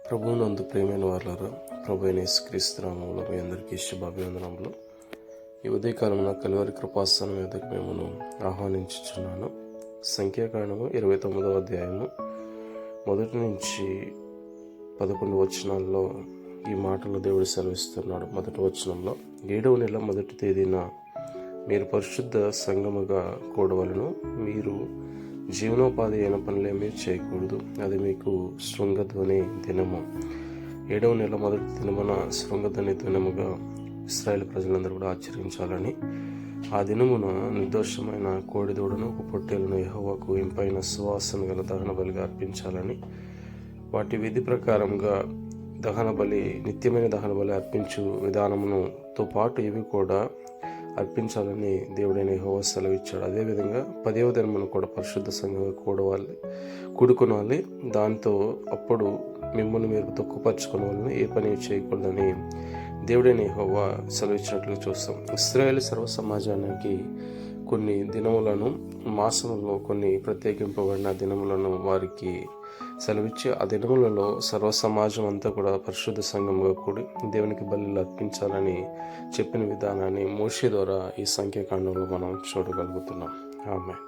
ప్రభువునందు ప్రియమైన వారులారా, ప్రభు అయిన యేసుక్రీస్తు నామములో మీ అందరికీ శుభాభివందనములు. ఈ ఉదయకాలమున కలువరి కృపాసనం మీదకు మిమ్మల్ని ఆహ్వానించుచున్నాను. సంఖ్యాకాండము 29వ అధ్యాయము 1 నుంచి 11 వచనాల్లో ఈ మాటలు దేవుడు సెలవిస్తున్నాడు. 1వ వచనంలో, 7వ నెల 1వ తేదీన మీరు పరిశుద్ధ సంఘముగా కూడవలను. మీరు జీవనోపాధి అయిన పనులేమీ చేయకూడదు. అది మీకు శృంగధ్వని దినము. 7వ నెల 1వ దినమున శృంగధ్వని దినముగా ఇశ్రాయేలు ప్రజలందరూ కూడా ఆచరించాలని, ఆ దినమున నిర్దోషమైన కోడిదూడను ఒక పొట్టేలును యెహోవాకు ఇంపైన సువాసన గల దహన బలిగా అర్పించాలని, వాటి విధి ప్రకారంగా దహన బలి, నిత్యమైన దహన బలి అర్పించు విధానముతో పాటు ఇవి కూడా అర్పించాలని దేవుడైన యెహోవా సెలవిచ్చాడు. అదేవిధంగా 10వ దినమును కూడా పరిశుద్ధ సంఘంగా కూడుకొనాలి. దాంతో అప్పుడు మిమ్మల్ని మీరు దుఃఖపరచుకోవాలని, ఏ పని చేయకూడదని దేవుడైన యెహోవా సెలవిచ్చినట్లు చూస్తాం. ఇశ్రాయేలు సర్వ సమాజానికి కొన్ని దినములను, మాసములలో కొన్ని ప్రత్యేకింపబడిన దినములను వారికి సెలవిచ్చి, ఆ దినములలో సర్వ సమాజం అంతా కూడా పరిశుద్ధ సంఘముగా కూడి దేవునికి బలులు అర్పించాలని చెప్పిన విధానాన్ని మోషే ద్వారా ఈ సంఖ్యాకాండంలో మనం చూడగలుగుతున్నాం. ఆమేన్.